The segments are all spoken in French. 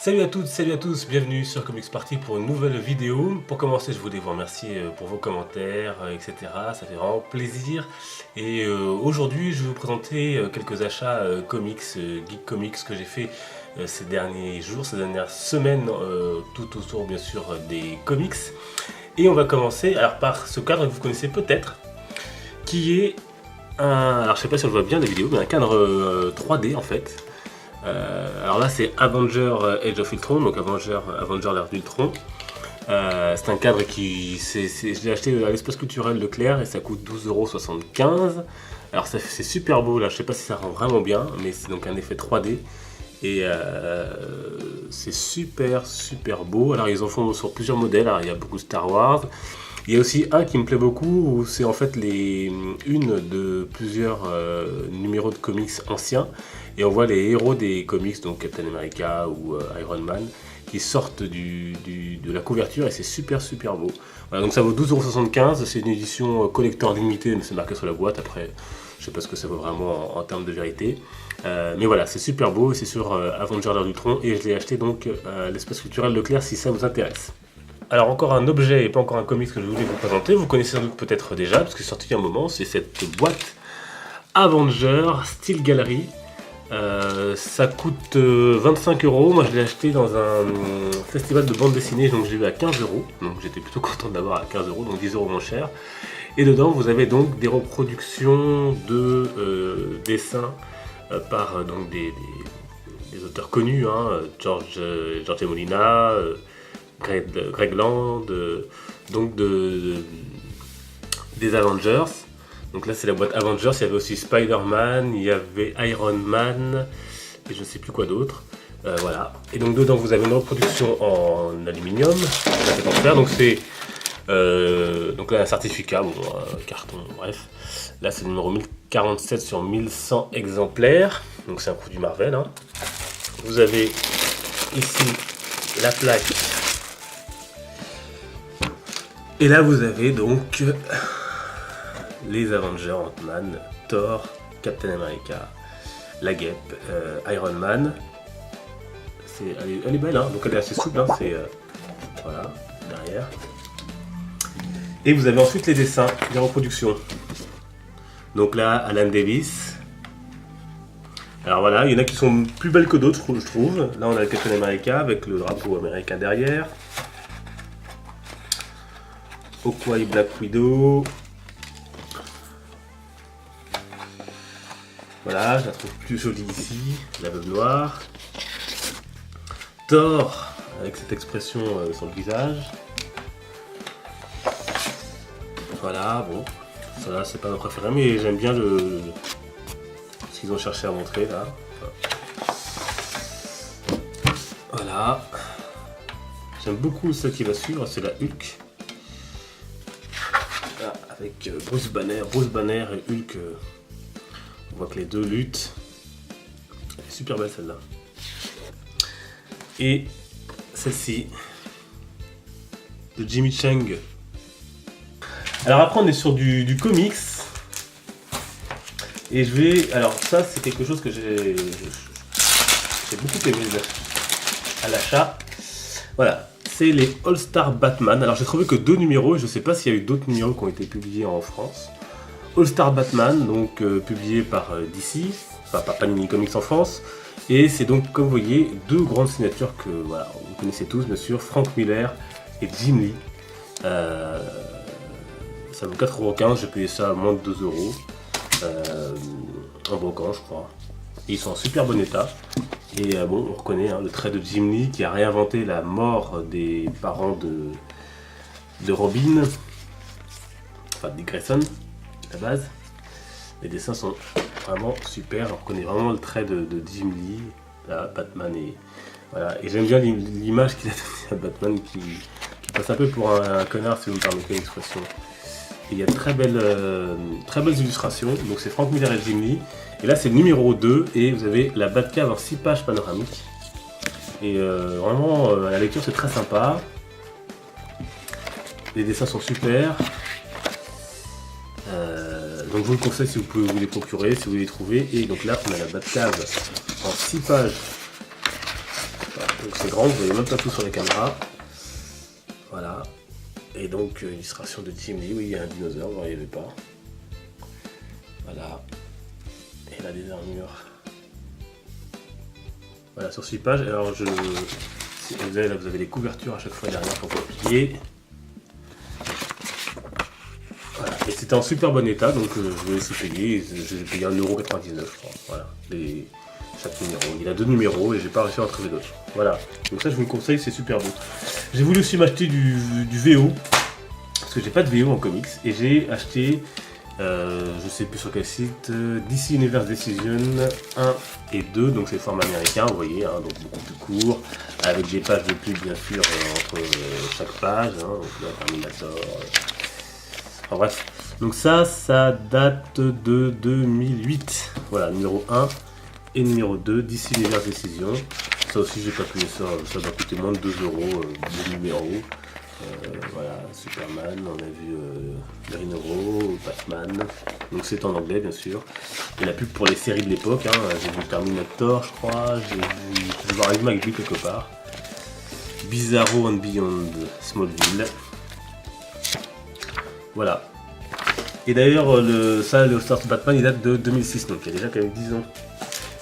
Salut à toutes, salut à tous, bienvenue sur Comics Party pour une nouvelle vidéo. Pour commencer, je voulais vous remercier pour vos commentaires, etc. Ça fait vraiment plaisir. Et aujourd'hui, je vais vous présenter quelques achats comics, geek comics que j'ai fait ces derniers jours, ces dernières semaines, tout autour bien sûr des comics. Et on va commencer alors par ce cadre que vous connaissez peut-être, qui est un... Alors je sais pas si on le voit bien la vidéo, mais un cadre 3D en fait. Alors là c'est Avenger Age of Ultron, donc Avenger l'ère d'Ultron. C'est un cadre qui... je l'ai acheté à l'espace culturel Leclerc et ça coûte 12,75 €. Alors c'est super beau là, je sais pas si ça rend vraiment bien, mais c'est donc un effet 3D. Et c'est super beau. Alors ils en font sur plusieurs modèles, alors il y a beaucoup de Star Wars. Il y a aussi un qui me plaît beaucoup, où c'est en fait une de plusieurs numéros de comics anciens. Et on voit les héros des comics, donc Captain America ou Iron Man, qui sortent de la couverture et c'est super beau. Voilà, donc ça vaut 12,75 €, c'est une édition collector limitée, mais c'est marqué sur la boîte. Après, je sais pas ce que ça vaut vraiment en termes de vérité. Mais voilà, c'est super beau, c'est sur Avenger l'ère d'Ultron et je l'ai acheté donc à l'espace culturel Leclerc si ça vous intéresse. Alors encore un objet et pas encore un comics que je voulais vous présenter, vous connaissez sans doute peut-être déjà, parce que c'est sorti il y a un moment, c'est cette boîte Avenger Steel Gallery. Ça coûte 25 €, moi je l'ai acheté dans un festival de bande dessinée, donc je l'ai eu à 15 €, donc j'étais plutôt content d'avoir à 15 €, donc 10 € moins cher. Et dedans vous avez donc des reproductions de dessins par donc des auteurs connus, hein, George Molina, Greg Land, donc des Avengers. Donc là c'est la boîte Avengers, il y avait aussi Spider-Man, il y avait Iron Man, et je ne sais plus quoi d'autre. Voilà. Et donc dedans vous avez une reproduction en aluminium, c'est en fer, donc c'est donc là un certificat, bon, carton, bref. Là c'est le numéro 1047 sur 1100 exemplaires, donc c'est un produit Marvel, hein. Vous avez ici la plaque. Et là vous avez donc les Avengers, Ant-Man, Thor, Captain America, la Guêpe, Iron Man. Elle est belle, hein, donc elle est assez souple, hein, c'est voilà, derrière. Et vous avez ensuite les dessins, les reproductions. Donc là, Alan Davis. Alors voilà, il y en a qui sont plus belles que d'autres, je trouve. Là on a le Captain America avec le drapeau américain derrière. Hawkeye, Black Widow. Voilà, je la trouve plus jolie ici, la veuve noire. Thor, avec cette expression sur le visage. Voilà, bon, ça là c'est pas ma préférée, mais j'aime bien ce qu'ils ont cherché à montrer là. Voilà. J'aime beaucoup celle qui va suivre, c'est la Hulk. Là, avec Bruce Banner et Hulk. On voit que les deux luttent. Elle est super belle celle-là. Et celle-ci de Jimmy Chang. Alors après on est sur du comics. Et je vais... Alors ça c'est quelque chose que j'ai beaucoup aimé à l'achat. Voilà. C'est les All Star Batman. Alors j'ai trouvé que 2 numéros. Je ne sais pas s'il y a eu d'autres numéros qui ont été publiés en France. All Star Batman, donc publié par DC, enfin par Panini Comics en France, et c'est donc comme vous voyez 2 grandes signatures que voilà, vous connaissez tous bien sûr, Frank Miller et Jim Lee. Ça vaut 4,15 €, j'ai payé ça à moins de 2 € en brocant je crois. Et ils sont en super bon état. Et bon, on reconnaît hein, le trait de Jim Lee qui a réinventé la mort des parents de Robin, enfin Dick Grayson. Base. Les dessins sont vraiment super, on reconnaît vraiment le trait de Jim Lee, là, Batman et voilà. Et j'aime bien l'image qu'il a donnée à Batman qui passe un peu pour un connard si vous me permettez l'expression. Et il y a de très belles illustrations, donc c'est Frank Miller et Jim Lee. Et là c'est le numéro 2 et vous avez la Batcave en 6 pages panoramiques. Et vraiment la lecture c'est très sympa. Les dessins sont super. Donc je vous le conseille si vous pouvez vous les procurer, si vous les trouvez. Et donc là on a la Batcave en 6 pages. Donc c'est grand, vous voyez même pas tout sur la caméra. Voilà. Et donc illustration de Jim Lee, oui il y a un dinosaure, vous ne voyez pas. Voilà. Et là des armures. Voilà sur 6 pages. Alors vous avez les couvertures à chaque fois derrière pour plier. Voilà. Et c'était en super bon état, donc je vais laisser payer. J'ai payé 1,99 € je crois. Voilà. Chaque numéro. Il a 2 numéros et j'ai pas réussi à en trouver d'autres. Voilà. Donc ça je vous le conseille, c'est super beau. J'ai voulu aussi m'acheter du VO. Parce que j'ai pas de VO en comics. Et j'ai acheté, je sais plus sur quel site, DC Universe Decision 1 et 2. Donc c'est le format américain, vous voyez, hein, donc beaucoup plus court. Avec des pages de pub bien sûr entre chaque page. Hein, donc là, Terminator. Enfin bref. Donc ça date de 2008. Voilà, numéro 1 et numéro 2, DC Universe Decision. Ça aussi j'ai pas payé ça, ça va coûter moins de 2 €, le numéro. Voilà, Superman, on a vu Green Arrow, Batman, donc c'est en anglais bien sûr. Et la pub pour les séries de l'époque, hein, j'ai vu Terminator je crois, j'ai dû voir Rhythm avec lui quelque part. Bizarro and Beyond Smallville. Voilà. Et d'ailleurs le All-Stars Batman il date de 2006, donc il y a déjà quand même 10 ans.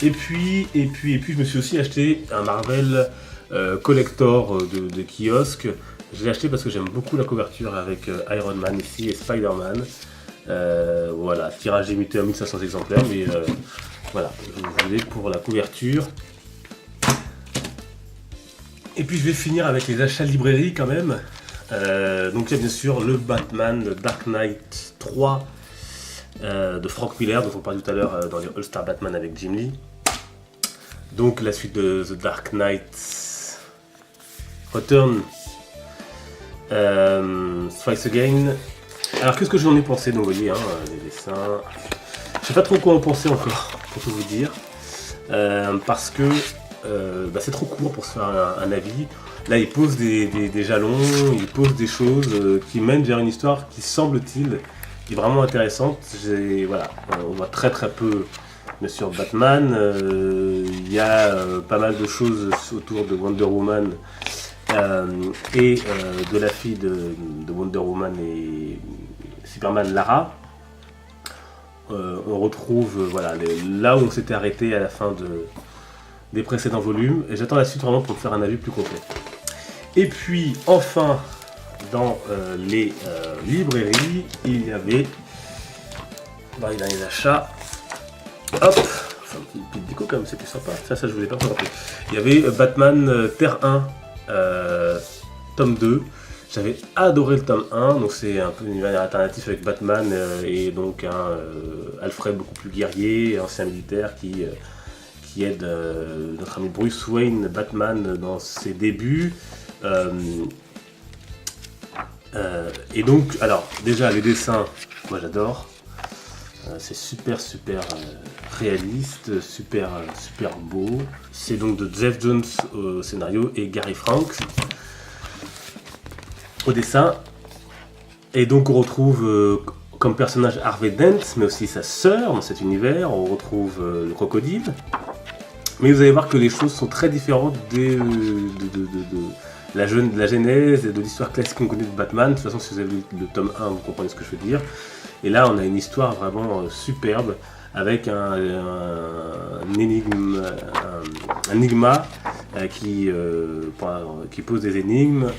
Et puis je me suis aussi acheté un Marvel collector de kiosque. Je l'ai acheté parce que j'aime beaucoup la couverture avec Iron Man ici et Spider-Man. Voilà, tirage limité à 1500 exemplaires, mais voilà, je voulais pour la couverture. Et puis je vais finir avec les achats librairie quand même. Donc il y a bien sûr le Batman de Dark Knight 3 de Frank Miller, dont on parlait tout à l'heure dans les All-Star Batman avec Jim Lee. Donc la suite de The Dark Knight Return, Strikes Again. Alors qu'est-ce que j'en ai pensé? Donc vous voyez, hein, les dessins. Je sais pas trop quoi en penser encore, pour tout vous dire. Parce que c'est trop court pour se faire un avis. Là il pose des jalons, il pose des choses qui mènent vers une histoire qui semble-t-il est vraiment intéressante. Voilà, on voit très peu bien sûr Batman, il y a pas mal de choses autour de Wonder Woman et de la fille de Wonder Woman et Superman, Lara. On retrouve voilà, là où on s'était arrêté à la fin des précédents volumes, et j'attends la suite vraiment pour me faire un avis plus complet. Et puis enfin dans les librairies, il y avait dans les derniers achats, hop, enfin, une petite déco quand même, c'était sympa, ça je voulais pas présenter. Il y avait Batman Terre 1, tome 2. J'avais adoré le tome 1, donc c'est un peu une univers alternatif avec Batman et donc un Alfred beaucoup plus guerrier, ancien militaire qui aide notre ami Bruce Wayne, Batman, dans ses débuts. Et donc, alors déjà les dessins, moi j'adore. C'est super réaliste, super beau. C'est donc de Geoff Johns au scénario et Gary Franks au dessin. Et donc on retrouve comme personnage Harvey Dent, mais aussi sa sœur dans cet univers. On retrouve le crocodile. Mais vous allez voir que les choses sont très différentes de la genèse et de l'histoire classique qu'on connaît de Batman. De toute façon, si vous avez lu le tome 1, vous comprenez ce que je veux dire. Et là, on a une histoire vraiment superbe avec un enigma qui pose des énigmes,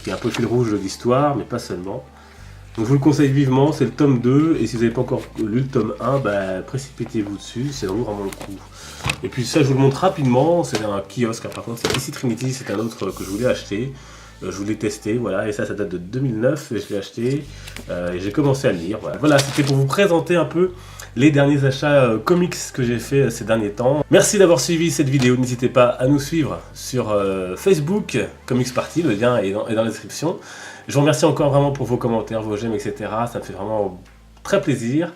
qui est un peu fil rouge de l'histoire, mais pas seulement. Donc je vous le conseille vivement, c'est le tome 2, et si vous n'avez pas encore lu le tome 1, précipitez-vous dessus, c'est vraiment le coup. Et puis ça, je vous le montre rapidement, c'est un kiosque, par contre, c'est DC Trinity, c'est un autre que je voulais acheter. Je voulais tester, voilà, et ça date de 2009, et je l'ai acheté, et j'ai commencé à le lire. Voilà, c'était pour vous présenter un peu les derniers achats comics que j'ai fait ces derniers temps. Merci d'avoir suivi cette vidéo, n'hésitez pas à nous suivre sur Facebook, Comics Party, le lien est dans la description. Je vous remercie encore vraiment pour vos commentaires, vos j'aime, etc. Ça me fait vraiment très plaisir.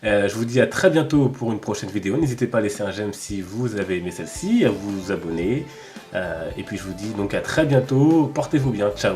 Je vous dis à très bientôt pour une prochaine vidéo. N'hésitez pas à laisser un j'aime si vous avez aimé celle-ci, à vous abonner. Et puis je vous dis donc à très bientôt. Portez-vous bien. Ciao.